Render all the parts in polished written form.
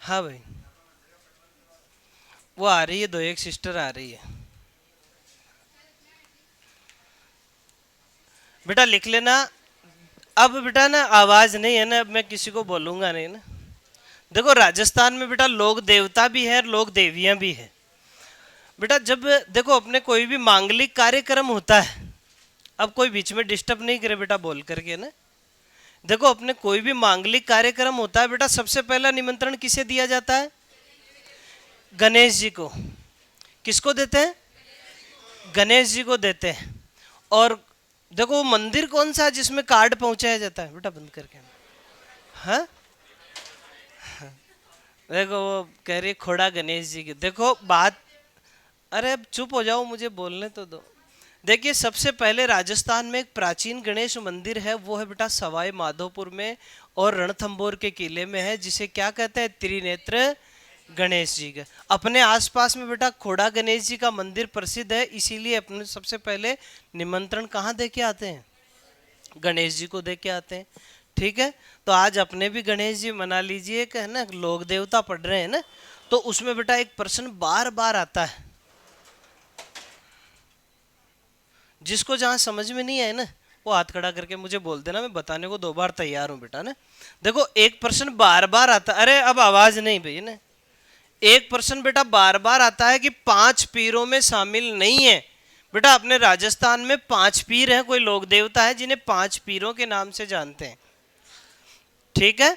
हाँ भाई, वो आ रही है, दो एक सिस्टर आ रही है। बेटा लिख लेना। अब बेटा ना आवाज नहीं है ना, अब मैं किसी को बोलूंगा नहीं ना। देखो राजस्थान में बेटा लोक देवता भी है, लोक देवियां भी है। बेटा जब देखो अपने कोई भी मांगलिक कार्यक्रम होता है, अब कोई बीच में डिस्टर्ब नहीं करे बेटा बोल करके ना। देखो अपने कोई भी मांगलिक कार्यक्रम होता है बेटा, सबसे पहला निमंत्रण किसे दिया जाता है? गणेश जी को। किसको देते हैं? गणेश जी को देते हैं। और देखो वो मंदिर कौन सा है जिसमें कार्ड पहुंचाया जाता है? बेटा बंद करके। हाँ, देखो वो कह रही है खोड़ा गणेश जी की, देखो बात। अरे अब चुप हो जाओ, मुझे बोलने तो दो। देखिए सबसे पहले राजस्थान में एक प्राचीन गणेश मंदिर है, वो है बेटा सवाई माधोपुर में और रणथंभौर के किले में है, जिसे क्या कहते हैं? त्रिनेत्र गणेश जी का। अपने आसपास में बेटा खोड़ा गणेश जी का मंदिर प्रसिद्ध है, इसीलिए अपने सबसे पहले निमंत्रण कहाँ दे के आते हैं? गणेश जी को दे के आते हैं। ठीक है, तो आज अपने भी गणेश जी मना लीजिए कि है ना, लोक देवता पढ़ रहे हैं ना, तो उसमें बेटा एक प्रश्न बार बार आता है, जिसको जहां समझ में नहीं आए ना, वो हाथ खड़ा करके मुझे बोल देना, मैं बताने को दो बार तैयार हूं बेटा ना। देखो एक प्रश्न बार बार आता, अरे अब आवाज नहीं भैया ना। एक प्रश्न बेटा बार बार आता है कि पांच पीरों में शामिल नहीं है। बेटा अपने राजस्थान में पांच पीर हैं, कोई लोक देवता है जिन्हें पांच पीरों के नाम से जानते हैं। ठीक है,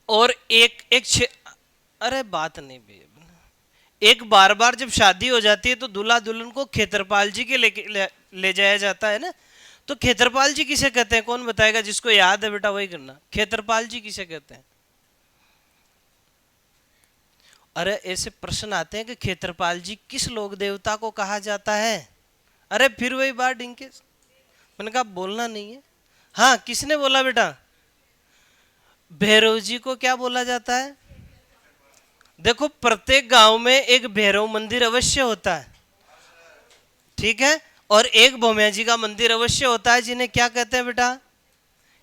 और एक एक अरे बात नहीं भैया। एक बार बार जब शादी हो जाती है तो दूल्हा दुल्हन को खेतरपाल जी के ले जाया जाता है ना। तो खेतरपाल जी किसे कहते हैं? कौन बताएगा? जिसको याद है बेटा वही करना। खेतरपाल जी किसे कहते हैं? अरे ऐसे प्रश्न आते हैं कि खेतरपाल जी किस लोक देवता को कहा जाता है? अरे फिर वही बात डिंके, मैंने कहा बोलना नहीं है। हाँ किसने बोला बेटा? भैरव जी को क्या बोला जाता है? देखो प्रत्येक गांव में एक भैरव मंदिर अवश्य होता है। ठीक है, और एक भोमिया जी का मंदिर अवश्य होता है, जिन्हें क्या कहते हैं बेटा?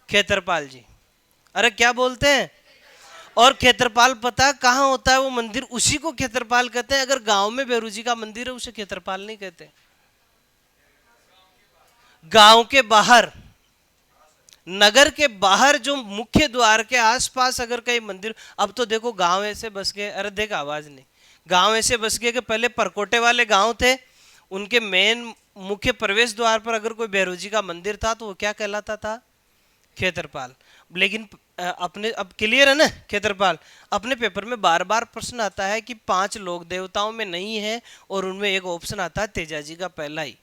खेतरपाल जी। अरे क्या बोलते हैं? और खेतरपाल पता है कहाँ होता है वो मंदिर? उसी को खेतरपाल कहते हैं। अगर गांव में भैरू जी का मंदिर है उसे खेतरपाल नहीं कहते। गांव के बाहर, नगर के बाहर जो मुख्य द्वार के आसपास अगर कहीं मंदिर, अब तो देखो गांव ऐसे बस गए, अरे देख आवाज नहीं, गांव ऐसे बस गए कि पहले परकोटे वाले गांव थे, उनके मेन मुख्य प्रवेश द्वार पर अगर कोई भैरव जी का मंदिर था तो वो क्या कहलाता था? खेतरपाल। लेकिन अपने अब क्लियर है ना खेतरपाल? अपने पेपर में बार बार प्रश्न आता है कि पांच लोक देवताओं में नहीं है, और उनमें एक ऑप्शन आता है तेजाजी का पहला ही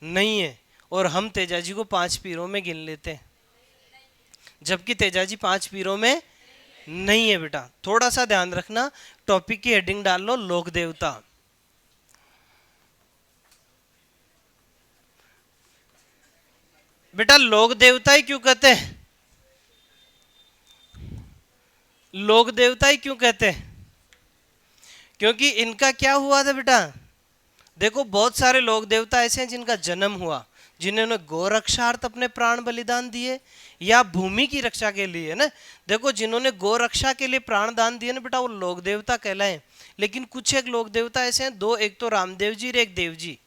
नहीं है, और हम तेजाजी को पांच पीरों में गिन लेते हैं, जबकि तेजाजी पांच पीरों में नहीं है। बेटा थोड़ा सा ध्यान रखना, टॉपिक की हेडिंग डाल लो लोक देवता। बेटा लोक देवता ही क्यों कहते हैं? लोक देवता ही क्यों कहते हैं? क्योंकि इनका क्या हुआ था बेटा? देखो बहुत सारे लोक देवता ऐसे हैं जिनका जन्म हुआ, जिन्होंने गोरक्षार्थ अपने प्राण बलिदान दिए, या भूमि की रक्षा के लिए ना। देखो जिन्होंने गोरक्षा के लिए प्राण दान दिए ना बेटा, वो लोक देवता कहलाए। लेकिन कुछ एक लोक देवता ऐसे हैं, दो, एक तो रामदेव जी और एक देव जी,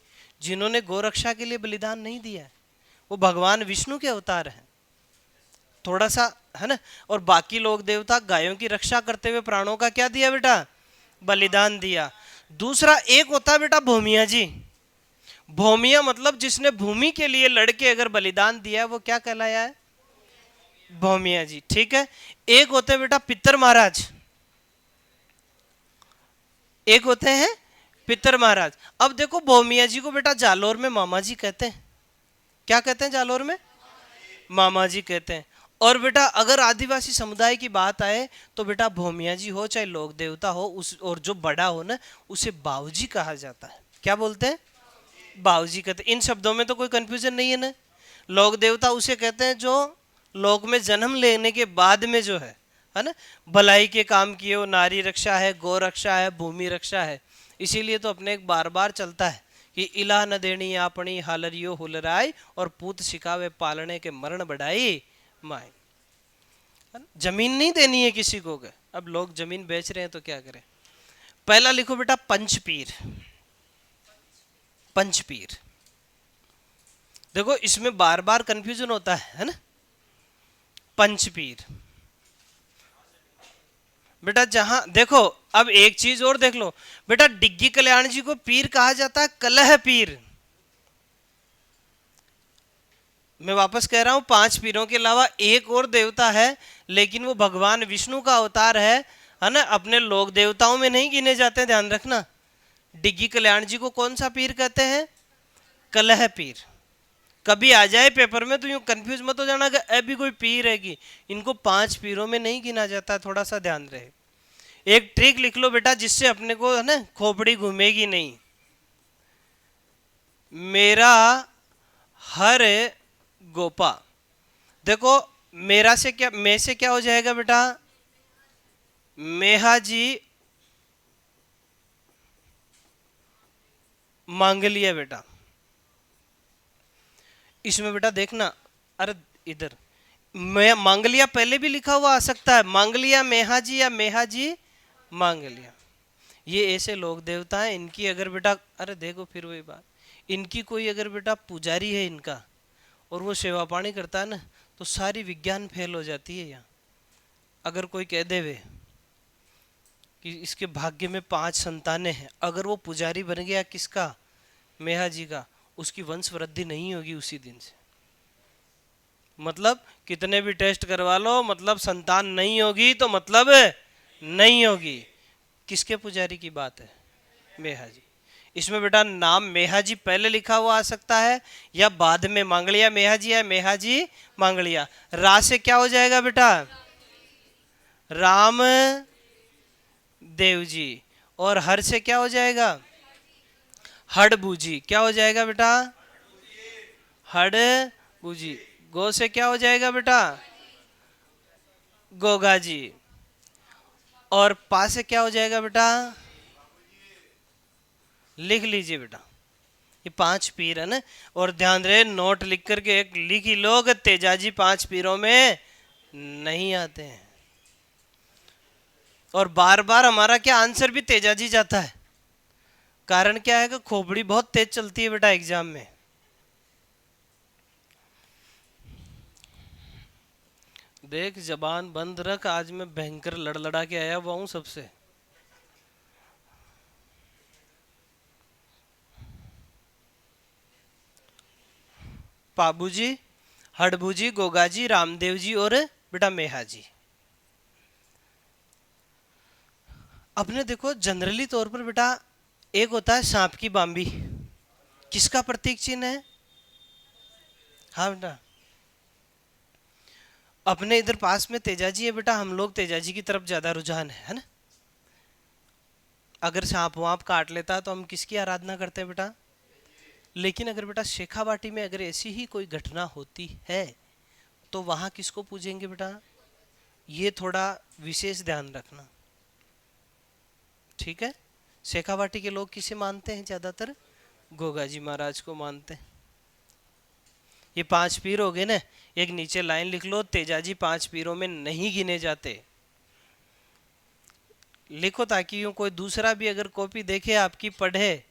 जिन्होंने गोरक्षा के लिए बलिदान नहीं दिया है। वो भगवान विष्णु के अवतार हैं, थोड़ा सा है ना। और बाकी लोक देवता गायों की रक्षा करते हुए प्राणों का क्या दिया बेटा? बलिदान दिया। दूसरा एक होता है बेटा भूमिया जी। भूमिया मतलब जिसने भूमि के लिए लड़के अगर बलिदान दिया है, वो क्या कहलाया है? भूमिया जी। ठीक है, एक होते हैं बेटा पितर महाराज, एक होते हैं पितर महाराज। अब देखो भूमिया जी को बेटा जालोर में मामा जी कहते हैं। क्या कहते हैं जालोर में? मामा जी कहते हैं। और बेटा अगर आदिवासी समुदाय की बात आए तो बेटा भूमिया जी हो चाहे लोक देवता हो, उस और जो बड़ा हो ना, उसे बाऊजी कहा जाता है। क्या बोलते हैं? बाऊजी कहते हैं। इन शब्दों में तो कोई कंफ्यूजन नहीं है ना। लोक देवता उसे कहते हैं जो लोक में जन्म लेने के बाद में जो है ना, भलाई के काम किए हो, नारी रक्षा है, गौ रक्षा है, भूमि रक्षा है। इसीलिए तो अपने एक बार बार चलता है कि इला न देनी आपनी हालरियो हुलराय, और पूत सिखावे पालने के मरण बढ़ाई माए। जमीन नहीं देनी है किसी को के, अब लोग जमीन बेच रहे हैं तो क्या करें। पहला लिखो बेटा पंचपीर। पंचपीर, देखो इसमें बार बार कंफ्यूजन होता है ना। पंचपीर बेटा, जहां देखो, अब एक चीज और देख लो बेटा, डिग्गी कल्याण जी को पीर कहा जाता है, कलह पीर। मैं वापस कह रहा हूं, 5 पीरों के अलावा एक और देवता है, लेकिन वो भगवान विष्णु का अवतार है ना, अपने लोक देवताओं में नहीं गिने जाते, ध्यान रखना। डिग्गी कल्याण जी को कौन सा पीर कहते हैं? कलह पीर। कभी आ जाए पेपर में तो यूं कंफ्यूज मत हो जाना कि अभी कोई पीर है कि, इनको 5 पीरों में नहीं गिना जाता, थोड़ा सा ध्यान रहे। एक ट्रिक लिख लो बेटा, जिससे अपने को है ना खोपड़ी घूमेगी नहीं। मेरा हर गोपा, देखो मेरा से क्या, मैं से क्या हो जाएगा बेटा? मेहा जी मांग लिया बेटा। इसमें बेटा देखना, अरे इधर मैं मांग लिया पहले भी लिखा हुआ आ सकता है, मांग लिया मेहा जी या मेहा जी मांग लिया। ये ऐसे लोग देवता हैं, इनकी अगर बेटा, अरे देखो फिर वही बात, इनकी कोई अगर बेटा पुजारी है इनका, और वो सेवा पानी करता है ना, तो सारी विज्ञान फेल हो जाती है यहाँ। अगर कोई कह देवे कि इसके भाग्य में 5 संतानें हैं, अगर वो पुजारी बन गया किसका? मेहा जी का, उसकी वंश वृद्धि नहीं होगी उसी दिन से। मतलब कितने भी टेस्ट करवा लो, मतलब संतान नहीं होगी तो मतलब नहीं होगी। किसके पुजारी की बात है? मेहा जी। इसमें बेटा नाम मेहा जी पहले लिखा हुआ आ सकता है या बाद में, मांग लिया मेहा जी या मेहा जी मांग लिया। रा से क्या हो जाएगा बेटा? राम देव जी। और हर से क्या हो जाएगा? हड़बूजी। क्या हो जाएगा बेटा? हड़बूजी। गो से क्या हो जाएगा बेटा? गोगा जी। और पा से क्या हो जाएगा बेटा? लिख लीजिए बेटा, ये 5 पीर है ना। और ध्यान रहे, नोट लिख करके एक लिख ही लोग, तेजाजी 5 पीरों में नहीं आते हैं। और बार बार हमारा क्या आंसर भी तेजाजी जाता है। कारण क्या है कि खोपड़ी बहुत तेज चलती है बेटा एग्जाम में। देख जबान बंद रख, आज मैं भयंकर लड़लड़ा के आया हुआ हूं सबसे। पाबू जी, हड़बू जी, गोगा जी, रामदेव जी और बेटा मेहा जी। अपने देखो जनरली तौर पर बेटा, एक होता है सांप की बांबी, किसका प्रतीक चिन्ह है? हाँ बेटा, अपने इधर पास में तेजाजी है बेटा, हम लोग तेजाजी की तरफ ज्यादा रुझान है ना। अगर सांप वाप काट लेता है तो हम किसकी आराधना करते हैं बेटा? लेकिन अगर बेटा शेखावाटी में अगर ऐसी ही कोई घटना होती है तो वहां किसको पूजेंगे बेटा? ये थोड़ा विशेष ध्यान रखना, ठीक है। शेखावाटी के लोग किसे मानते हैं ज्यादातर? गोगा जी महाराज को मानते हैं। ये 5 पीर हो गए ना। एक नीचे लाइन लिख लो, तेजाजी 5 पीरों में नहीं गिने जाते। लिखो ताकि यूं कोई दूसरा भी अगर कॉपी देखे आपकी पढ़े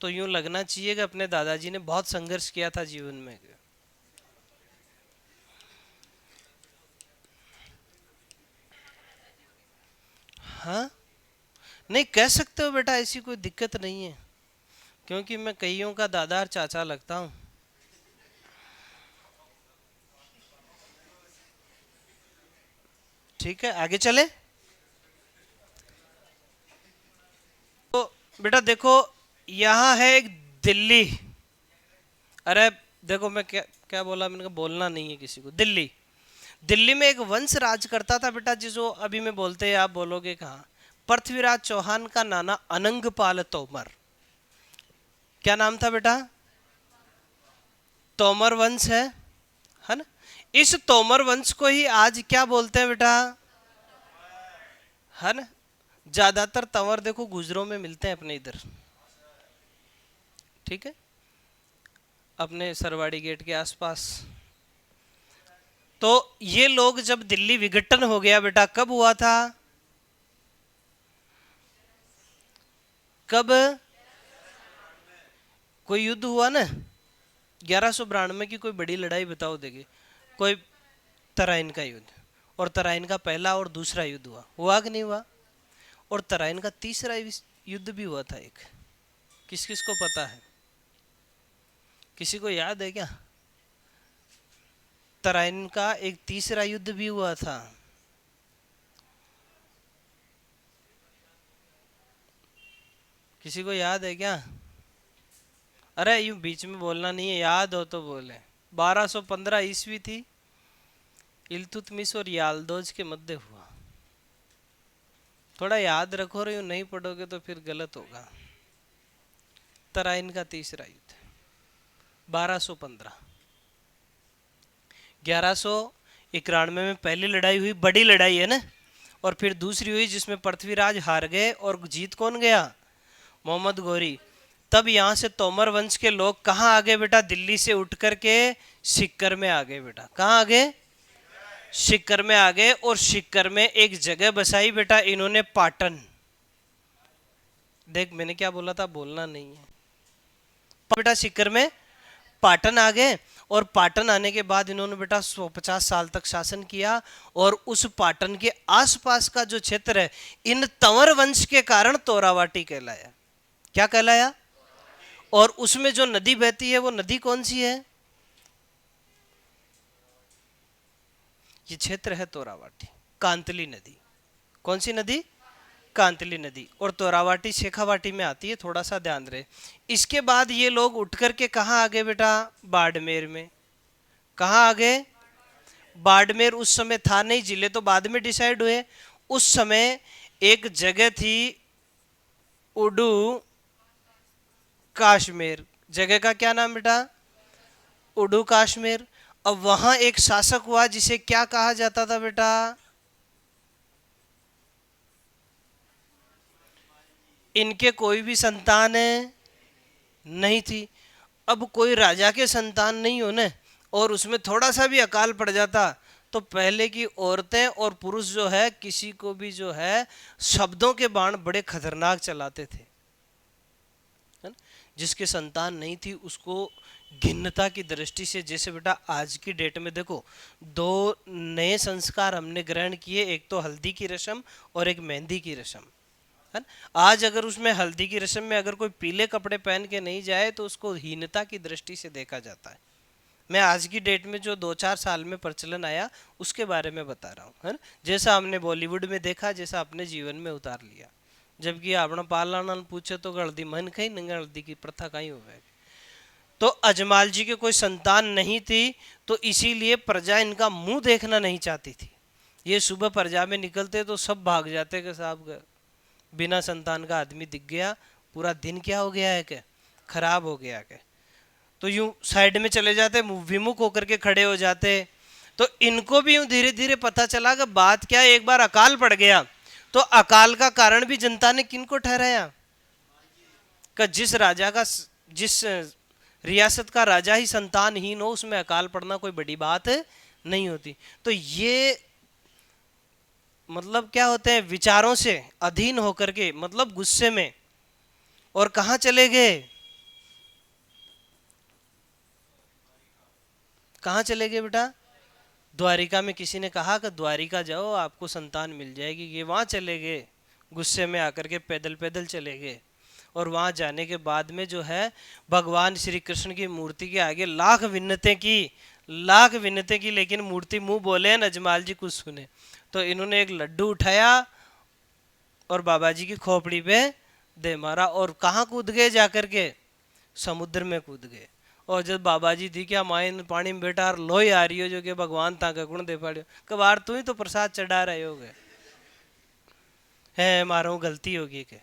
तो यूं लगना चाहिए कि अपने दादाजी ने बहुत संघर्ष किया था जीवन में। हाँ, नहीं कह सकते हो बेटा, ऐसी कोई दिक्कत नहीं है, क्योंकि मैं कईयों का दादा और चाचा लगता हूँ। ठीक है, आगे चले। तो बेटा देखो, यहाँ है एक दिल्ली। अरे देखो मैं क्या क्या बोला, मैंने कहा बोलना नहीं है किसी को। दिल्ली, दिल्ली में एक वंश राज करता था बेटा, जिसको अभी मैं बोलते हैं, आप बोलोगे कहाँ? पृथ्वीराज चौहान का नाना अनंगपाल तोमर। क्या नाम था बेटा? तोमर वंश है ना। इस तोमर वंश को ही आज क्या बोलते हैं बेटा? है ना। ज्यादातर तंवर देखो गुजरों में मिलते हैं अपने इधर, ठीक है, अपने सरवाड़ी गेट के आसपास। तो ये लोग जब दिल्ली विघटन हो गया बेटा, कब हुआ था? कब? कोई युद्ध हुआ ना 1192 की, कोई बड़ी लड़ाई बताओ देगी कोई? तराइन का युद्ध। और तराइन का पहला और दूसरा युद्ध हुआ कि नहीं हुआ? और तराइन का तीसरा युद्ध भी हुआ था एक, किस किस को पता है? किसी को याद है क्या? तराइन का एक तीसरा युद्ध भी हुआ था। किसी को याद है क्या? अरे यूं बीच में बोलना नहीं है, याद हो तो बोले। 1215 ईस्वी थी, इल्तुतमिश और याल्दोज के मध्य हुआ। थोड़ा याद रखो, यूं नहीं पढ़ोगे तो फिर गलत होगा। तराइन का तीसरा युद्ध 1215। 1191 में पहली लड़ाई हुई, बड़ी लड़ाई है ना। और फिर दूसरी हुई जिसमें पृथ्वीराज हार गए और जीत कौन गया? मोहम्मद गोरी। तब यहाँ से तोमर वंश के लोग कहाँ आ गए बेटा? दिल्ली से उठ करके सिक्कर में आ गए बेटा। कहाँ आ गए? सिक्कर में आ गए। और सिक्कर में एक जगह बसाई बेटा इन्होंने, पाटन। देख मैंने क्या बोला था, बोलना नहीं है बेटा। सिक्कर में पाटन आ गए। और पाटन आने के बाद इन्होंने बेटा 150 साल तक शासन किया। और उस पाटन के आसपास का जो क्षेत्र है, इन तंवर वंश के कारण तोरावाटी कहलाया। क्या कहलाया? और उसमें जो नदी बहती है वो नदी कौन सी है? ये क्षेत्र है तोरावाटी, कांतली नदी। कौन सी नदी? कांतली नदी। और तोरावाटी शेखावाटी में आती है, थोड़ा सा ध्यान रहे। इसके बाद ये लोग उठ करके कहाँ आ गए बेटा? बाड़मेर में। कहाँ आ गए? बाड़मेर उस समय था नहीं, जिले तो बाद में डिसाइड हुए। उस समय एक जगह थी उडू काश्मीर। जगह का क्या नाम बेटा? उडू काश्मीर। अब वहां एक शासक हुआ जिसे क्या कहा जाता था बेटा? इनके कोई भी संतान नहीं थी। अब कोई राजा के संतान नहीं हो न, और उसमें थोड़ा सा भी अकाल पड़ जाता तो पहले की औरतें और पुरुष जो है, किसी को भी जो है शब्दों के बाण बड़े खतरनाक चलाते थे। जिसके संतान नहीं थी उसको घिन्नता की दृष्टि से, जैसे बेटा आज की डेट में देखो 2 नए संस्कार हमने ग्रहण किए, एक तो हल्दी की रस्म और एक मेहंदी की रस्म है। आज अगर उसमें हल्दी की रस्म में अगर कोई पीले कपड़े पहन के नहीं जाए तो उसको हीनता की दृष्टि से देखा जाता है। मैं आज की डेट में जो 2-4 साल में प्रचलन आया उसके बारे में बता रहा हूँ, है ना। जैसा हमने बॉलीवुड में देखा, जैसा अपने जीवन में उतार लिया। जबकि अपना पालना पूछे तो हल्दी मन कहीं नहीं, हल्दी की प्रथा कहीं हो। तो अजमाल जी के कोई संतान नहीं थी, तो इसीलिए प्रजा इनका मुंह देखना नहीं चाहती थी। ये सुबह प्रजा में निकलते तो सब भाग जाते कि साहब बिना संतान का आदमी दिख गया, पूरा दिन क्या हो गया है क्या, खराब हो गया क्या। तो यूं साइड में चले जाते, विमुख होकर के खड़े हो जाते। तो इनको भी यूं धीरे धीरे पता चला कि बात क्या है। एक बार अकाल पड़ गया तो अकाल का कारण भी जनता ने किनको ठहराया? कि जिस राजा का, जिस रियासत का राजा ही संतानहीन हो, उसमें अकाल पड़ना कोई बड़ी बात नहीं होती। तो ये मतलब क्या होते हैं, विचारों से अधीन होकर के, मतलब गुस्से में। और कहां चले गए? कहां चले गए बेटा? द्वारिका में। किसी ने कहा कि द्वारिका जाओ आपको संतान मिल जाएगी, ये वहां चले गए गुस्से में आकर के, पैदल पैदल चले गए। और वहां जाने के बाद में जो है भगवान श्री कृष्ण की मूर्ति के आगे लाख विन्नतें की, लाख विन्नतें की, लेकिन मूर्ति मुंह बोले नजमाल जी कुछ सुने। तो इन्होंने एक लड्डू उठाया और बाबा जी की खोपड़ी पे दे मारा। और कहाँ कूद गए जाकर के? समुद्र में कूद गए। और जब बाबा जी थी क्या माइन पानी में बेटा लोही आ रही हो, जो कि भगवान ताका गुण दे पाड़ियो, कबार तू ही तो प्रसाद चढ़ा रहे हो गए है, मारो गलती होगी के।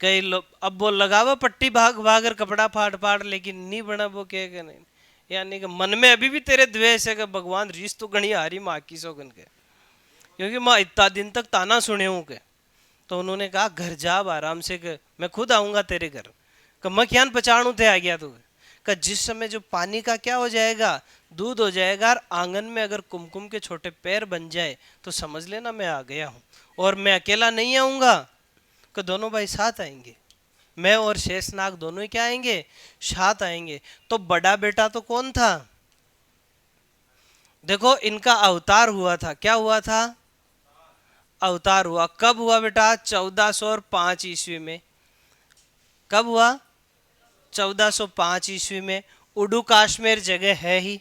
कई लोग अब वो लगावा पट्टी भाग भाग कर कपड़ा फाड़ फाड़, लेकिन नहीं बना वो कह नहीं। यानी कि मन में अभी भी तेरे द्वेष है कि भगवान रीस तो गणी हारी माँ की सौगन के, क्योंकि माँ इतना दिन तक ताना सुने हूँ के। तो उन्होंने कहा घर जा आराम से, के मैं खुद आऊंगा तेरे घर। कि मैं क्या पहचानू थे आ गया तू। का जिस समय जो पानी का क्या हो जाएगा, दूध हो जाएगा, और आंगन में अगर कुमकुम के छोटे पैर बन जाए तो समझ लेना मैं आ गया हूँ। और मैं अकेला नहीं आऊंगा, कि दोनों भाई साथ आएंगे, मैं और शेषनाग दोनों ही क्या आएंगे, साथ आएंगे। तो बड़ा बेटा तो कौन था? देखो इनका अवतार हुआ था, क्या हुआ था? अवतार हुआ। कब हुआ बेटा? 1405 ईस्वी में। कब हुआ? 1405 ईस्वी में। उडू कश्मीर जगह है ही,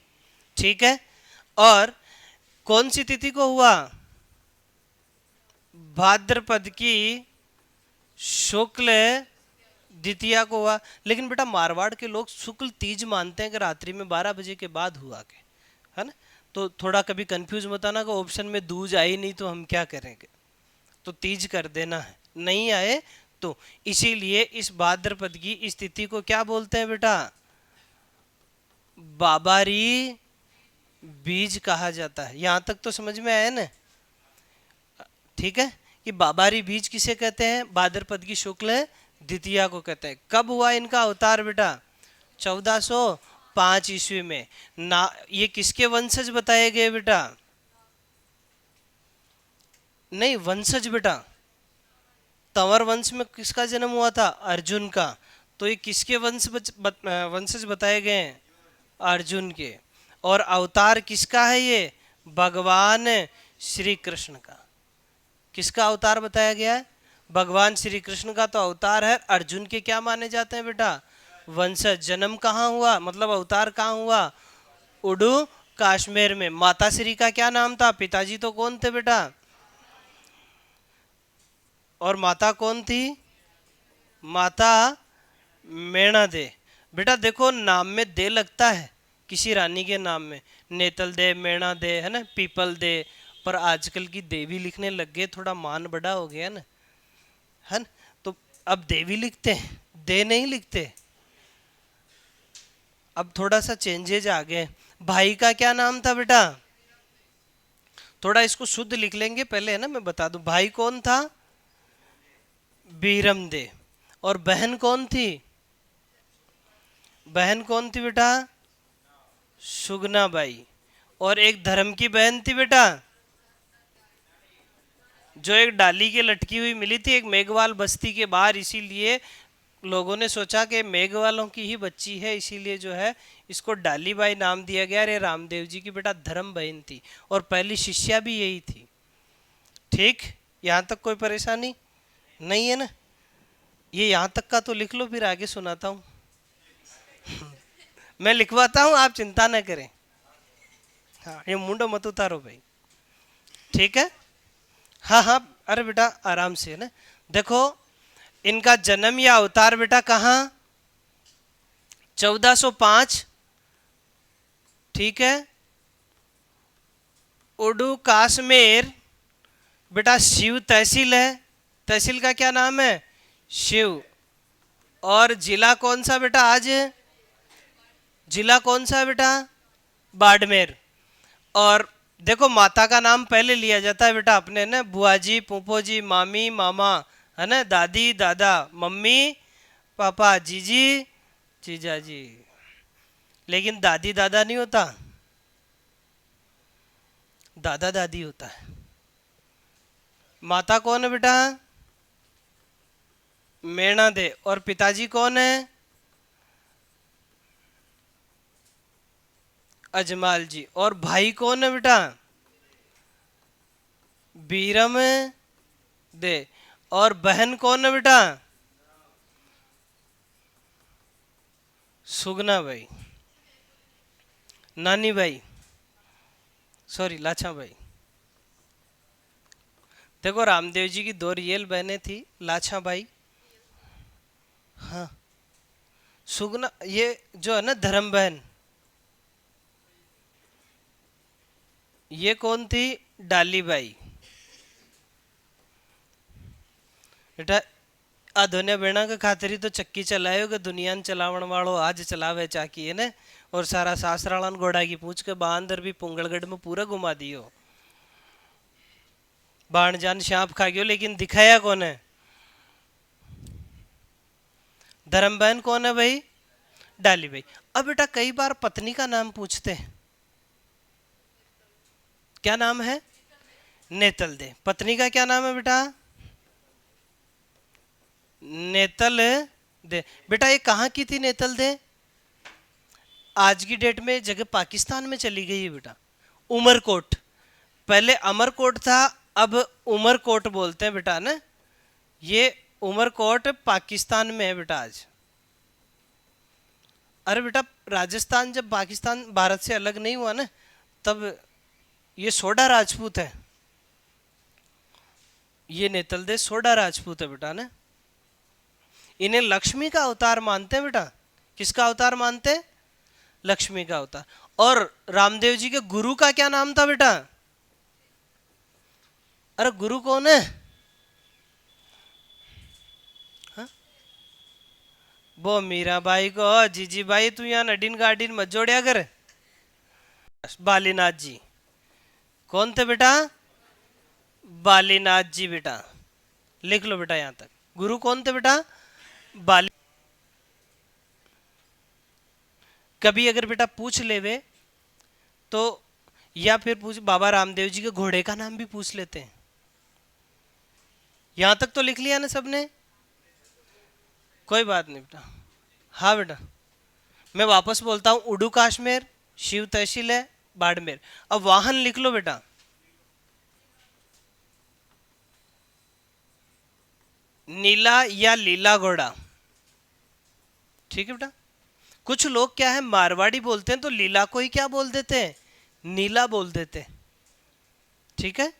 ठीक है। और कौन सी तिथि को हुआ? भाद्रपद की शुक्ल द्वितीया को हुआ। लेकिन बेटा मारवाड़ के लोग शुक्ल तीज मानते हैं कि रात्रि में 12 बजे के बाद हुआ के, है ना। तो थोड़ा कभी कंफ्यूज मत आना कि ऑप्शन में दूज आई नहीं तो हम क्या करेंगे, तो तीज कर देना है, नहीं आए तो। इसीलिए इस भाद्रपद की इस तिथि को क्या बोलते हैं बेटा? बाबारी बीज कहा जाता है। यहां तक तो समझ में आया ना? ठीक है, कि बाबारी बीज किसे कहते हैं? भाद्रपद की शुक्ल द्वितीया को कहते हैं। कब हुआ इनका अवतार बेटा? 1405 ईस्वी में। ना ये किसके वंशज बताए गए बेटा? नहीं, वंशज बेटा। तंवर वंश में किसका जन्म हुआ था? अर्जुन का। तो ये किसके वंशज बताए गए हैं? अर्जुन के। और अवतार किसका है ये? भगवान श्री कृष्ण का। किसका अवतार बताया गया है? भगवान श्री कृष्ण का तो अवतार है। अर्जुन के क्या माने जाते हैं बेटा? वंशज। जन्म कहाँ हुआ, मतलब अवतार कहाँ हुआ? उडू कश्मीर में। माता श्री का क्या नाम था? पिताजी तो कौन थे बेटा? और माता कौन थी? माता मेणा दे। बेटा देखो नाम में दे लगता है किसी रानी के नाम में, नेतल दे, मेणा दे, है ना, पीपल दे। पर आजकल की देवी लिखने लग गए, थोड़ा मान बड़ा हो गया ना, है ना। तो अब देवी लिखते हैं, दे नहीं लिखते। अब थोड़ा सा चेंजेज आ गए। भाई का क्या नाम था बेटा? थोड़ा इसको शुद्ध लिख लेंगे पहले, है ना, मैं बता दूं। भाई कौन था? बीरम दे। और बहन कौन थी? बहन कौन थी बेटा? सुगना बाई। और एक धर्म की बहन थी बेटा, जो एक डाली के लटकी हुई मिली थी एक मेघवाल बस्ती के बाहर। इसीलिए लोगों ने सोचा कि मेघवालों की ही बच्ची है, इसीलिए जो है इसको डाली बाई नाम दिया गया। अरे रामदेव जी की बेटा धर्म बहन थी, और पहली शिष्या भी यही थी। ठीक, यहाँ तक कोई परेशानी नहीं है ना? ये यहाँ तक का तो लिख लो, फिर आगे सुनाता हूँ। मैं लिखवाता हूँ, आप चिंता न करें। हाँ, ये मुंडो मत उतारो भाई, ठीक है। हाँ हाँ, अरे बेटा आराम से, है ना। देखो इनका जन्म या अवतार बेटा कहाँ? 1405, ठीक है। उडू कश्मीर बेटा, शिव तहसील है। तहसील का क्या नाम है? शिव। और जिला कौन सा बेटा आज? जिला कौन सा है बेटा? बाड़मेर। और देखो माता का नाम पहले लिया जाता है बेटा अपने, ना, बुआ जी, फूफो जी, मामी, मामा, है ना, दादी, दादा, मम्मी, पापा, जीजी, जीजा जी। लेकिन दादी दादा नहीं होता, दादा दादी होता है। माता कौन है बेटा? मेणा दे। और पिताजी कौन है? अजमाल जी। और भाई कौन है बेटा? बीरम दे। और बहन कौन है बेटा? सुगना भाई, नानी भाई, सॉरी लाछा भाई। देखो रामदेव जी की दो रियल बहनें थी, लाछा भाई, हाँ। सुगना ये जो है ना धर्म बहन, ये कौन थी? डाली बाई। बेटा आ दोने बेड़ा के खातिर ही तो चक्की चलायो कि दुनिया न चलावण वालो आज चलावे चाकी, है ने। और सारा सासरालन घोड़ा की पूछ के बांदर भी पुंगलगढ़ में पूरा घुमा दियो। बाण जान सांप खा गयो, लेकिन दिखाया कौन है? धर्म बहन कौन है भाई? डाली भाई। अब बेटा कई बार पत्नी का नाम पूछते हैं, क्या नाम है? नेतल दे। पत्नी का क्या नाम है बेटा? नेतल दे। बेटा ये कहाँ की थी नेतल दे? आज की डेट में जगह पाकिस्तान में चली गई है बेटा। उमरकोट, पहले अमरकोट था, अब उमरकोट बोलते हैं बेटा ना। ये उमरकोट पाकिस्तान में है बेटा आज। अरे बेटा राजस्थान जब पाकिस्तान भारत से अलग नहीं हुआ ना, तब ये सोडा राजपूत है। ये नेतलदे सोडा राजपूत है बेटा ना। इन्हें लक्ष्मी का अवतार मानते हैं बेटा। किसका अवतार मानते हैं? लक्ष्मी का अवतार। और रामदेव जी के गुरु का क्या नाम था बेटा? अरे गुरु कौन है? हाँ? वो मीराबाई को। जीजी भाई तू यहाँ नडीन गार्डिन मत जोड़िया कर। बालीनाथ जी कौन थे बेटा? बालीनाथ जी बेटा, लिख लो बेटा यहां तक। गुरु कौन थे बेटा? बाली। कभी अगर बेटा पूछ लेवे तो, या फिर पूछ बाबा रामदेव जी के घोड़े का नाम भी पूछ लेते हैं। यहां तक तो लिख लिया ना सबने? कोई बात नहीं बेटा। हाँ बेटा, मैं वापस बोलता हूं। उडू काश्मीर, शिव तहसील है, बाड़मेर। अब वाहन लिख लो बेटा। नीला या लीला घोड़ा। ठीक है बेटा। कुछ लोग क्या है मारवाड़ी बोलते हैं तो लीला को ही क्या बोल देते हैं? नीला बोल देते हैं। ठीक है।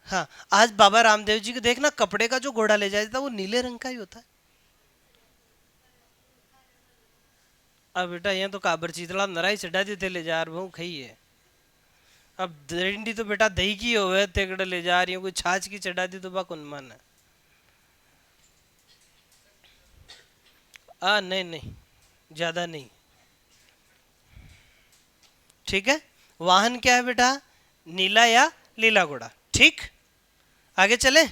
हाँ, आज बाबा रामदेव जी को देखना, कपड़े का जो घोड़ा ले जाता है वो नीले रंग का ही होता है। अब बेटा यहाँ तो काबर चीतला नराई चढ़ा दी थे ले जा रहा हूँ खाई है। अब दरिंडी तो बेटा दही की होवे तेकड़े ले जा रही हूँ, कोई छाछ की चढ़ा दी तो बा कौन मान है। नहीं नहीं, ज्यादा नहीं। ठीक है। वाहन क्या है बेटा? नीला या लीला घोड़ा। ठीक, आगे चले।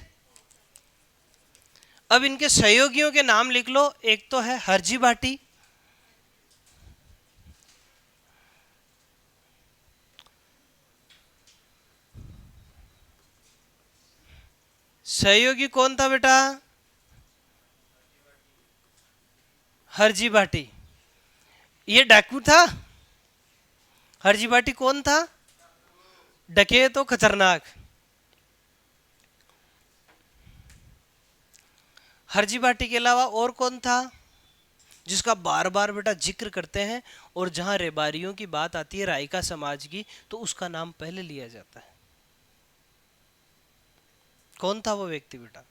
अब इनके सहयोगियों के नाम लिख लो। एक तो है हरजी भाटी, सहयोगी कौन था बेटा? हरजी भाटी। ये डाकू था। हरजी भाटी कौन था? डके तो खतरनाक। हरजी भाटी के अलावा और कौन था जिसका बार बार बेटा जिक्र करते हैं, और जहां रेबारियों की बात आती है रायका समाज की तो उसका नाम पहले लिया जाता है? कौन था वो व्यक्ति बेटा?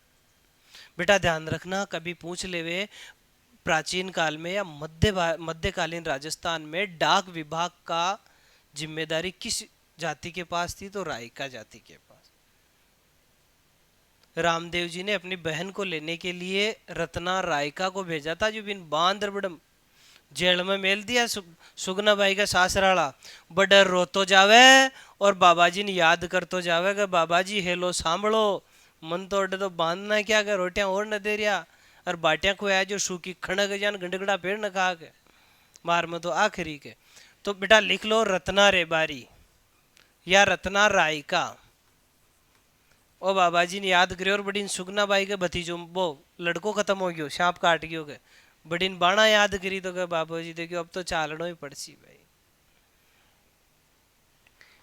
बेटा ध्यान रखना, कभी पूछ लेवे प्राचीन काल में या मध्यकालीन राजस्थान में डाक विभाग का जिम्मेदारी किस जाति के पास थी? तो रायका जाति के पास। रामदेव जी ने अपनी बहन को लेने के लिए रत्ना रायका को भेजा था, जो बिन बांदर बड़म जेल में मेल दिया। सुगना बाई का सासराड़ा बड़ा रोतो जावे और बाबा जी ने याद करतो जावे कि बाबा जी हेलो सांभलो, मन तो अड्डे तो बांधना क्या कर, रोटियां और न दे रिया और बाटियां को आया जो सूखी खणक जान गंडगड़ा पेड़ न खा के मार में तो आखिरी के। तो बेटा लिख लो रत्ना रेबारी या रत्ना रायका। ओ बाबा जी ने याद करे और बड़ी सुगना बाई के भतीजो वो लड़को खत्म हो गयो, सांप काट गयो के बड़ीन बाणा याद करी तो कहे बाबा जी देखियो अब तो चालनो ही पड़सी भाई।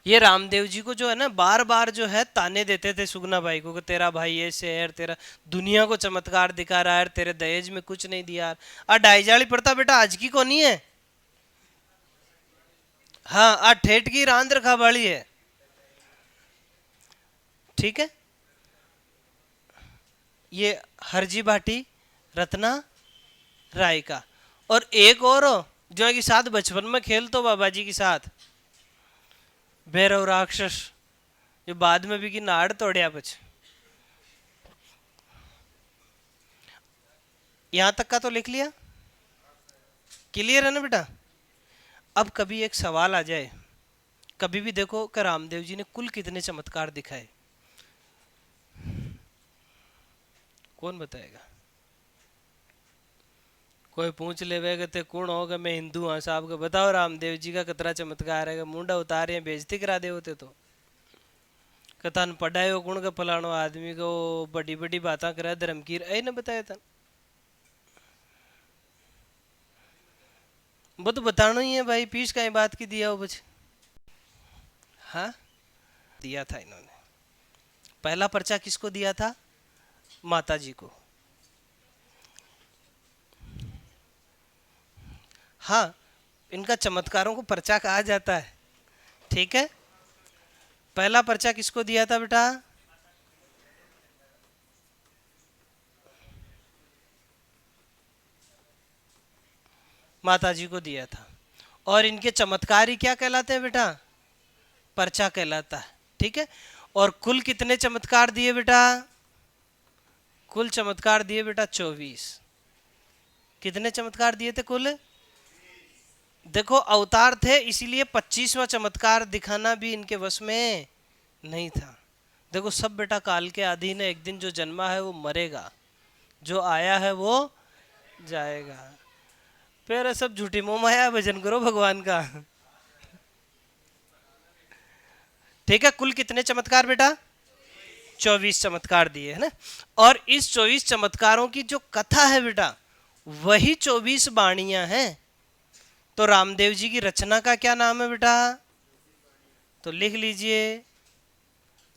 ये रामदेव जी को जो है ना बार बार जो है ताने देते थे सुगना भाई को कि तेरा भाई ऐसे है, तेरा दुनिया को चमत्कार दिखा रहा है, तेरे दहेज में कुछ नहीं दिया। आ डाईजाली पड़ता बेटा आज की को नहीं है। हाँ, आ ठेठ की रांद रखा वाली है। ठीक है। ये हरजी भाटी, रत्ना रायका, और एक और हो जो है कि साथ बचपन में खेलतो बाबा जी के साथ, भैरव राक्षस, जो बाद में भी की नाड़ तोड़िया बच। यहां तक का तो लिख लिया। क्लियर है ना बेटा? अब कभी एक सवाल आ जाए, कभी भी देखो कि रामदेव जी ने कुल कितने चमत्कार दिखाए, कौन बताएगा? कोई पूछ ले कि ते कौन होगा, मैं हिंदू हाँ साहब का बताओ रामदेव जी का कितना चमत्कार है। मुंडा उतारे बेइज्जती करा दे होते तो कथन पढ़ायो कौन का फलानो आदमी को बड़ी बड़ी बातें करा धर्म की ऐ न बताया था। वो तो बताना ही है भाई, पीस का बात की दिया हो बच। हाँ, दिया था इन्होंने। पहला पर्चा किसको दिया था? माता जी को। हाँ, इनका चमत्कारों को पर्चा कहा जाता है। ठीक है, पहला पर्चा किसको दिया था बेटा? माता जी को दिया था। और इनके चमत्कार ही क्या कहलाते हैं बेटा? पर्चा कहलाता है। ठीक है, और कुल कितने चमत्कार दिए बेटा? कुल चमत्कार दिए बेटा 24। कितने चमत्कार दिए थे कुल? देखो अवतार थे, इसीलिए 25वां चमत्कार दिखाना भी इनके वश में नहीं था। देखो सब बेटा काल के अधीन है, एक दिन जो जन्मा है वो मरेगा, जो आया है वो जाएगा। फिर सब झूठी मोह माया, भजन करो भगवान का। ठीक है, कुल कितने चमत्कार बेटा? 24 चमत्कार दिए है ना। और इस 24 चमत्कारों की जो कथा है बेटा, वही 24 बाणियां हैं। तो रामदेव जी की रचना का क्या नाम है बेटा? तो लिख लीजिए,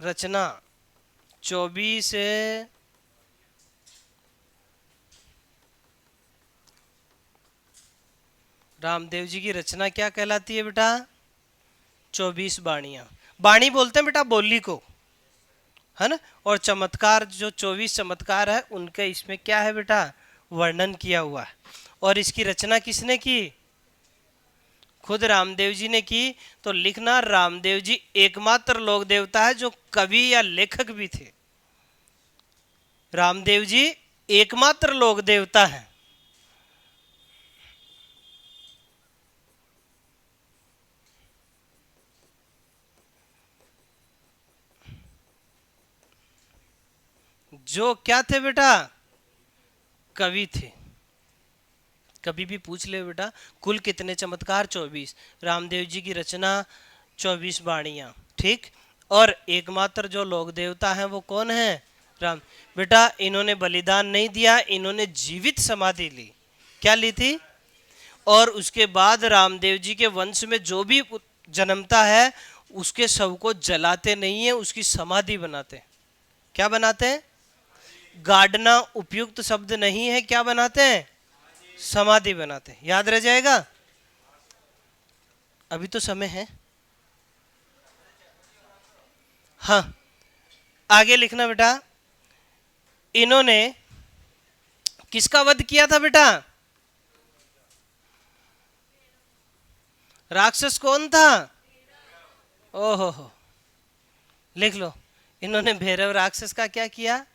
रचना 24 रामदेव जी की रचना क्या कहलाती है बेटा? 24 बाणियां। बाणी बोलते हैं बेटा बोली को, है ना। और चमत्कार जो 24 चमत्कार है उनके इसमें क्या है बेटा? वर्णन किया हुआ है। और इसकी रचना किसने की? खुद रामदेव जी ने की। तो लिखना, रामदेव जी एकमात्र लोक देवता है जो कवि या लेखक भी थे। रामदेव जी एकमात्र लोक देवता है। जो क्या थे बेटा? कवि थे। कभी भी पूछ ले बेटा, कुल कितने चमत्कार? 24। रामदेव जी की रचना 24 बाणियां। ठीक, और एकमात्र जो लोक देवता है वो कौन है? राम। बेटा इन्होंने बलिदान नहीं दिया, इन्होंने जीवित समाधि ली। क्या ली थी? और उसके बाद रामदेव जी के वंश में जो भी जन्मता है उसके शव को जलाते नहीं है, उसकी समाधि बनाते हैं। क्या बनाते हैं? गाड़ना उपयुक्त शब्द नहीं है, क्या बनाते हैं? समाधि बनाते हैं। याद रह जाएगा। अभी तो समय है। हाँ, आगे लिखना बेटा। इन्होंने किसका वध किया था बेटा? राक्षस कौन था? ओहो हो, लिख लो। इन्होंने भैरव राक्षस का क्या किया?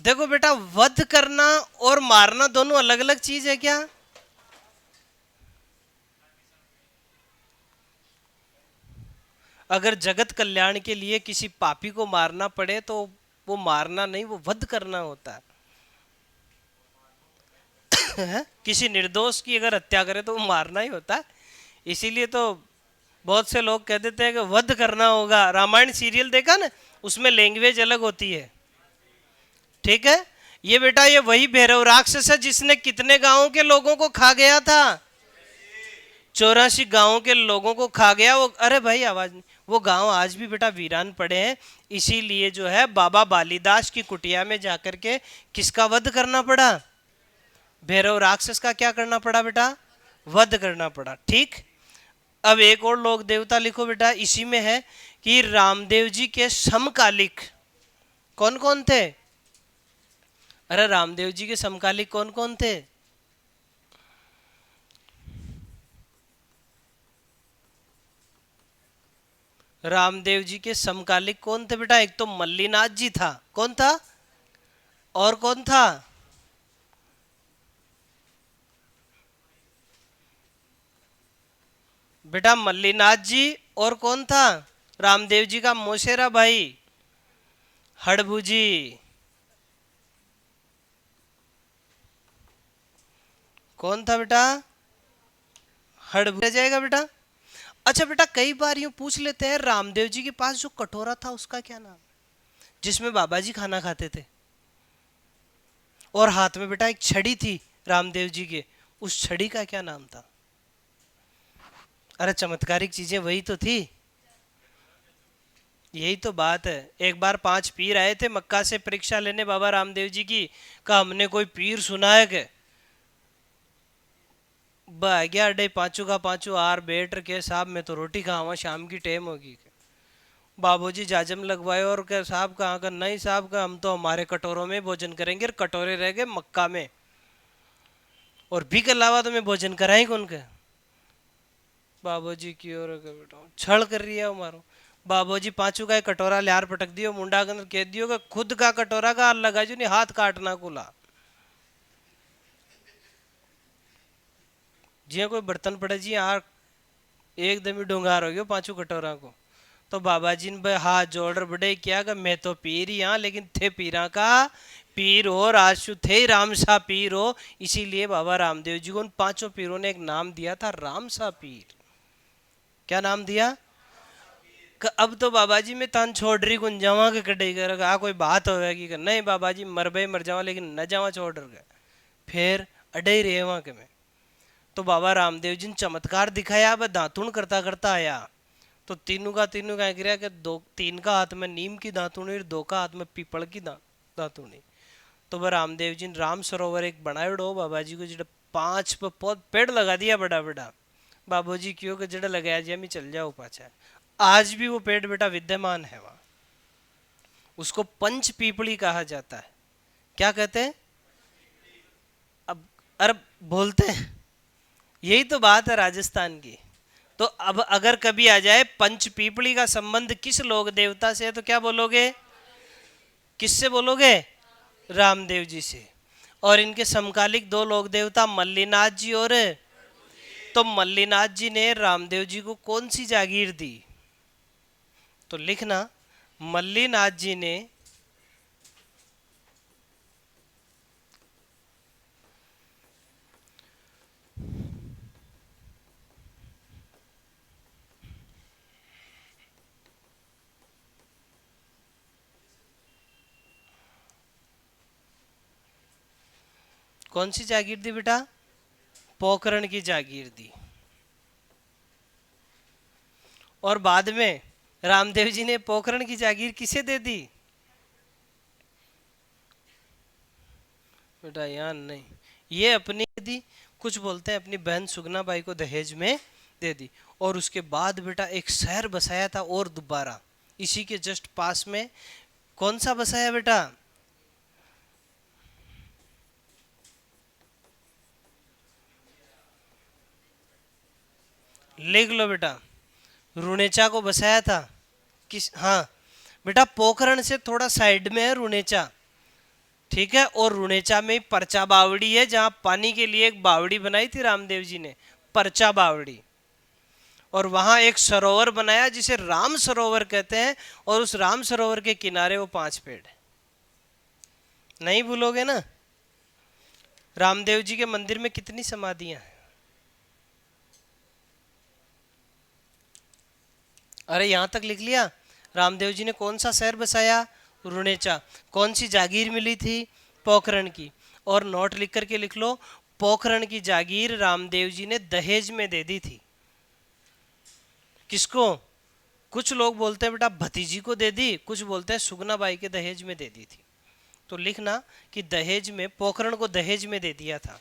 देखो बेटा, वध करना और मारना दोनों अलग अलग चीज है क्या? अगर जगत कल्याण के लिए किसी पापी को मारना पड़े तो वो मारना नहीं, वो वध करना होता है। किसी निर्दोष की अगर हत्या करे तो वो मारना ही होता है। इसीलिए तो बहुत से लोग कह देते हैं कि वध करना होगा। रामायण सीरियल देखा ना, उसमें लैंग्वेज अलग होती है। ठीक है, ये बेटा ये वही भैरव राक्षस है जिसने कितने गांवों के लोगों को खा गया था? 84 गांवों के लोगों को खा गया वो। अरे भाई आवाज नहीं। वो गांव आज भी बेटा वीरान पड़े हैं। इसीलिए जो है बाबा बालीदास की कुटिया में जाकर के किसका वध करना पड़ा? भैरव राक्षस का क्या करना पड़ा बेटा? वध करना पड़ा। ठीक, अब एक और लोक देवता लिखो बेटा, इसी में है कि रामदेव जी के समकालिक कौन कौन थे? अरे रामदेव जी के समकालिक कौन कौन थे? रामदेव जी के समकालिक कौन थे बेटा? एक तो मल्लीनाथ जी था। कौन था? और कौन था? बेटा मल्लीनाथ जी, और कौन था? रामदेव जी का मोशेरा भाई हड़भुजी। कौन था बेटा? हड़भुजी जाएगा बेटा। अच्छा बेटा, कई बार यूं पूछ लेते हैं, रामदेव जी के पास जो कटोरा था उसका क्या नाम? जिसमें बाबा जी खाना खाते थे। और हाथ में बेटा एक छड़ी थी रामदेव जी के, उस छड़ी का क्या नाम था? अरे चमत्कारिक चीजें वही तो थी। यही तो बात है। एक बार 5 पीर आए थे मक्का से परीक्षा लेने बाबा रामदेव जी की। कहा हमने कोई पीर सुना है के? गया अड्डे पांचू का पांचू आर बेटर के साहब मैं तो रोटी खावा, शाम की टाइम होगी। बाबूजी जाजम लगवाए और क्या साहब कहाँ का? नहीं साहब का, हम तो हमारे कटोरों में भोजन करेंगे। और कटोरे रह गए मक्का में, और भी के अलावा तो मैं भोजन कराई कौन के? बाबूजी की ओर बेटा छल कर रही है हमारो। बाबूजी पांचू का एक कटोरा लियार पटक दियो मुंडा के अंदर, कह दियो कि खुद का कटोरा का लगा जो नहीं हाथ काटना कुला। जिया कोई बर्तन पड़े जी यार एकदम ही डूंगार हो गयो पांचू कटोरा को। तो बाबा जी ने हाथ जोड़ बड़े क्या कि मैं तो पीर ही हाँ, लेकिन थे पीरा का पीर हो, राजू थे रामसा पीर हो। इसीलिए बाबा रामदेव जी को उन 5 पीरों ने एक नाम दिया था, रामसा पीर। क्या नाम दिया? अब तो बाबा जी मैं तान छोड़ रही गुंजावा के कटे कर आ कोई बात होगी कि नहीं बाबा जी मर भाई मर जावा लेकिन न जावा छोड़ गए। फिर अडे ही रहे वहां के में। तो बाबा रामदेव जी ने चमत्कार दिखाया। अब दातुन करता करता आया तो तीनों का गिरा कि दो 3 का हाथ में नीम की दातुनी और 2 का हाथ में पीपल की दातुनी। तो वह रामदेव जी ने राम सरोवर एक बनायो बाबा जी को जो 5 पेड़ लगा दिया बड़ा बड़ा। बाबू जी क्यों कि जड़ा लगाया जी मैं चल जाओ पाचा। आज भी वो पेड़ बेटा विद्यमान है वहां। उसको पंच पीपली कहा जाता है। क्या कहते हैं? अब अरब बोलते हैं। यही तो बात है राजस्थान की। तो अब अगर कभी आ जाए पंच पीपली का संबंध किस लोक देवता से है तो क्या बोलोगे? किससे बोलोगे? रामदेव जी से। और इनके समकालिक 2 लोक देवता मल्लीनाथ जी और, तो मल्लीनाथ जी ने रामदेव जी को कौन सी जागीर दी? तो लिखना मल्लीनाथ जी ने कौन सी जागीर दी बेटा? पोखरण की जागीर दी। और बाद में रामदेव जी ने पोखरण की जागीर किसे दे दी? बेटा यार नहीं, ये अपनी दी। कुछ बोलते हैं अपनी बहन सुगना बाई को दहेज में दे दी। और उसके बाद बेटा एक शहर बसाया था और दोबारा इसी के जस्ट पास में। कौन सा बसाया बेटा? लिख लो बेटा, रुणेचा को बसाया था। किस? हाँ बेटा पोखरण से थोड़ा साइड में है रुणेचा। ठीक है। और रुणेचा में परचा बावड़ी है जहां पानी के लिए एक बावड़ी बनाई थी रामदेव जी ने, परचा बावड़ी। और वहां एक सरोवर बनाया जिसे राम सरोवर कहते हैं। और उस राम सरोवर के किनारे वो 5 पेड़ है। नहीं भूलोगे ना? रामदेव जी के मंदिर में कितनी समाधियां हैं? अरे यहां तक लिख लिया। रामदेव जी ने कौन सा शहर बसाया? रुणेचा। कौन सी जागीर मिली थी? पोखरण की। और नोट लिख करके लिख लो, पोखरण की जागीर रामदेव जी ने दहेज में दे दी थी। किसको? कुछ लोग बोलते हैं बेटा भतीजी को दे दी, कुछ बोलते हैं सुगना बाई के दहेज में दे दी थी। तो लिखना कि दहेज में, पोखरण को दहेज में दे दिया था।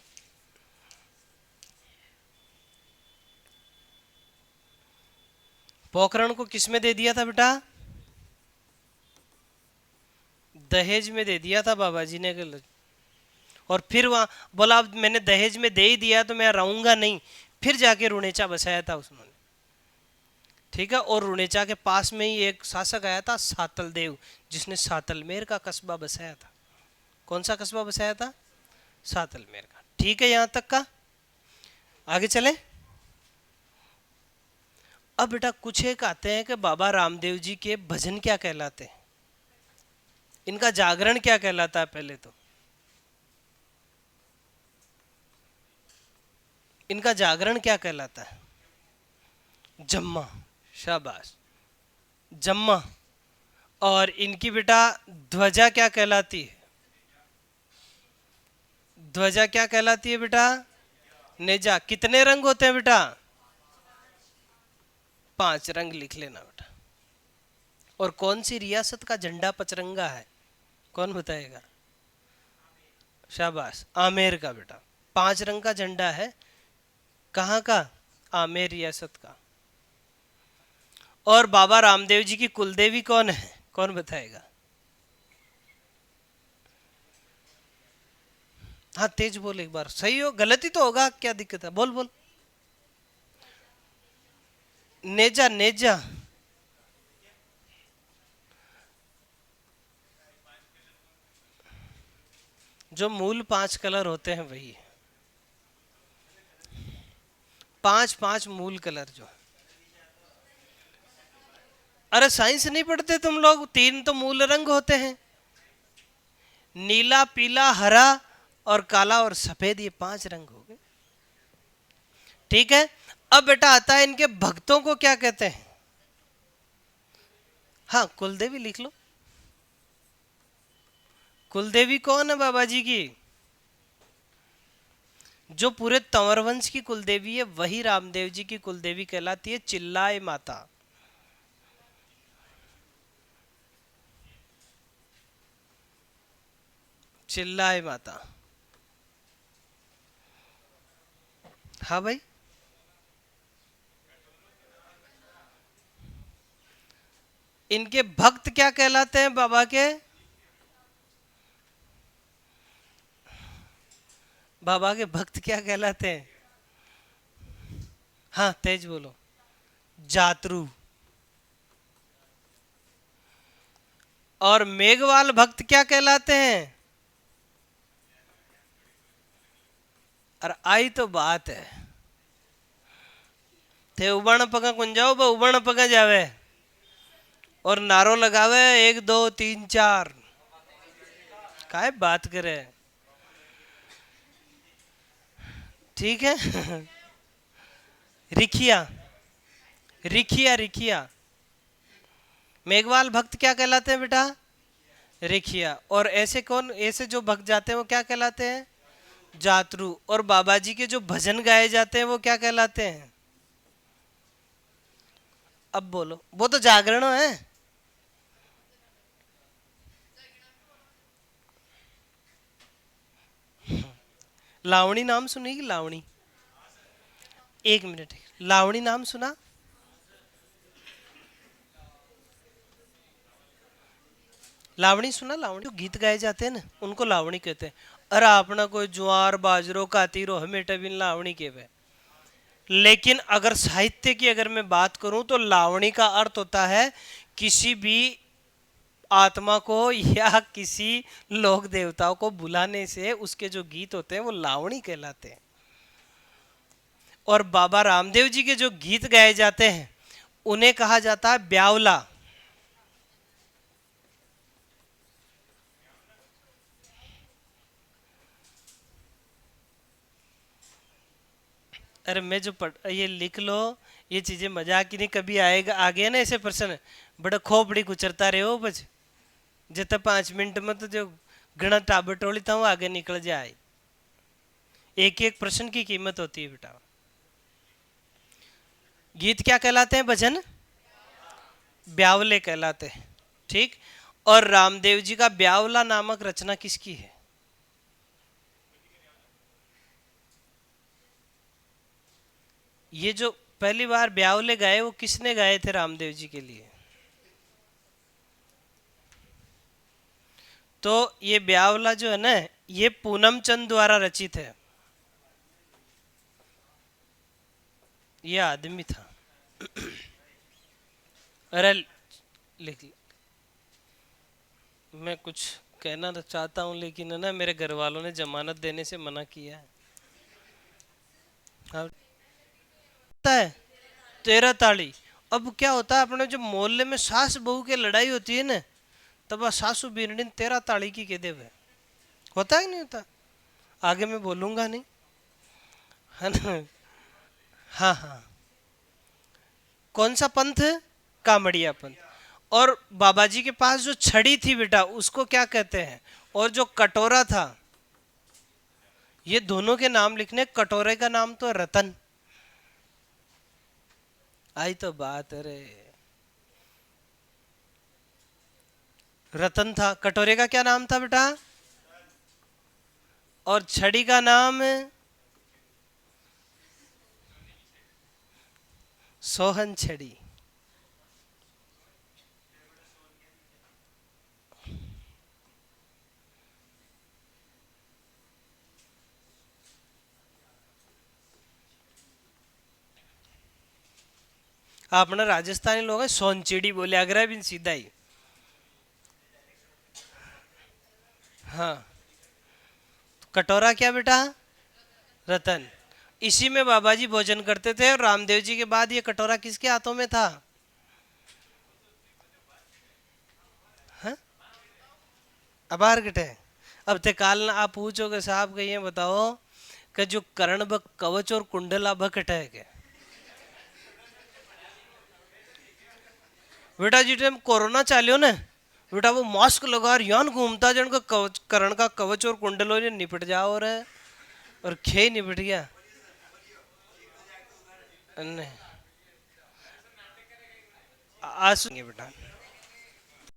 पोखरण को किस में दे दिया था बेटा? दहेज में दे दिया था बाबा जी ने। और फिर वहां बोला अब मैंने दहेज में दे ही दिया तो मैं रहूंगा नहीं। फिर जाके रुणेचा बसाया था उसने। ठीक है। और रुणेचा के पास में ही एक शासक आया था सातल देव, जिसने सातलमेर का कस्बा बसाया था। कौन सा कस्बा बसाया था? सातलमेर का। ठीक है यहां तक का। आगे चले। अब बेटा कुछ एक आते हैं कि बाबा रामदेव जी के भजन क्या कहलाते हैं, इनका जागरण क्या कहलाता है? पहले तो इनका जागरण क्या कहलाता है? जम्मा। शाबाश, जम्मा। और इनकी बेटा ध्वजा क्या कहलाती है? ध्वजा क्या कहलाती है बेटा? नेजा। कितने रंग होते हैं बेटा? 5 रंग लिख लेना बेटा। और कौन सी रियासत का झंडा पचरंगा है? कौन बताएगा? शाबाश, आमेर का बेटा। 5 रंग का झंडा है। कहाँ का? आमेर रियासत का। और बाबा रामदेव जी की कुलदेवी कौन है? कौन बताएगा? हाँ तेज बोल एक बार। सही हो, गलती तो होगा, क्या दिक्कत है? बोल बोल। नेजा, नेजा। जो मूल 5 कलर होते हैं वही है। 5 मूल कलर जो। अरे साइंस नहीं पढ़ते तुम लोग? 3 तो मूल रंग होते हैं, नीला, पीला, हरा और काला और सफेद। ये 5 रंग हो गए। ठीक है। अब बेटा आता है इनके भक्तों को क्या कहते हैं? हाँ कुलदेवी लिख लो। कुलदेवी कौन है बाबा जी की? जो पूरे तंवर वंश की कुलदेवी है वही रामदेव जी की कुलदेवी कहलाती है। चिल्लाए माता। चिल्लाए माता। हाँ भाई। इनके भक्त क्या कहलाते हैं बाबा के? बाबा के भक्त क्या कहलाते हैं? हाँ तेज बोलो। जातरू। और मेघवाल भक्त क्या कहलाते हैं? और आई तो बात है, थे उबण पगा कुंजाओ बा उबण पगा जावे और नारो लगावे 1 2 3 4। काय बात करे? ठीक है। रिखिया, रिखिया, रिखिया। मेघवाल भक्त क्या कहलाते हैं बेटा? रिखिया। और ऐसे कौन, ऐसे जो भक्त जाते हैं वो क्या कहलाते हैं? जातरू। और बाबा जी के जो भजन गाए जाते हैं वो क्या कहलाते हैं? अब बोलो, वो तो जागरण है। लावणी नाम सुनी कि? लावणी, 1 मिनट। लावणी नाम सुना? लावणी सुना? लावणी जो गीत गाए जाते हैं ना उनको लावणी कहते हैं। अरे अपना कोई ज्वार बाजरो कातीरो हमें टबिन लावणी कहवे। लेकिन अगर साहित्य की अगर मैं बात करूं तो लावणी का अर्थ होता है किसी भी आत्मा को या किसी लोक देवताओं को बुलाने से उसके जो गीत होते हैं वो लावणी कहलाते हैं। और बाबा रामदेव जी के जो गीत गाए जाते हैं उन्हें कहा जाता है ब्यावला। अरे मैं जो पढ़, ये लिख लो। ये चीजें मजाक की नहीं, कभी आएगा आगे ना ऐसे प्रश्न, बड़ा खोपड़ी कुचरता रहे हो बच जब 5 मिनट में तो जो घना टाबर टोली था वो आगे निकल जाए। एक एक प्रश्न की कीमत होती है बेटा। गीत क्या कहलाते हैं? भजन ब्यावले कहलाते हैं। ठीक। और रामदेव जी का ब्यावला नामक रचना किसकी है? ये जो पहली बार ब्यावले गाए वो किसने गाए थे रामदेव जी के लिए? तो ये ब्यावला जो है ना ये पूनम चंद द्वारा रचित है। ये आदमी था। अरे लिख, मैं कुछ कहना तो चाहता हूँ लेकिन है ना मेरे घर वालों ने जमानत देने से मना किया है। हाँ, पता है 13 ताली। अब क्या होता है अपने जो मोहल्ले में सास बहू की लड़ाई होती है ना तब सासू बीरणी 13 ताली की कह देवे। होता है कि नहीं होता? आगे मैं बोलूंगा नहीं, है ना? हाँ हाँ। कौन सा पंथ? कामड़िया पंथ। और बाबा जी के पास जो छड़ी थी बेटा उसको क्या कहते हैं? और जो कटोरा था ये दोनों के नाम लिखने, कटोरे का नाम तो रतन। आई तो बात, अरे रतन था, कटोरे का क्या नाम था बेटा? और छड़ी का नाम सोहन छड़ी। अपना राजस्थानी लोग हैं सोनचिड़ी बोले, अगर भी सीधा ही। हाँ, कटोरा क्या बेटा? रतन। इसी में बाबा जी भोजन करते थे, और रामदेव जी के बाद ये कटोरा किसके हाथों में था? हाँ? अबार कटे। अब ते काल ना आप पूछोगे साहब के, ये बताओ कि जो करण ब कवच और कुंडला ब कटे है के बेटा जी टाइम कोरोना चाल्यो ने बेटा, वो मास्क लगा और यान घूमता जन का कवच, करण का कवच और कुंडलों ने निपट जाओ, और खे निपट गया। नहीं, आज सुनिए बेटा,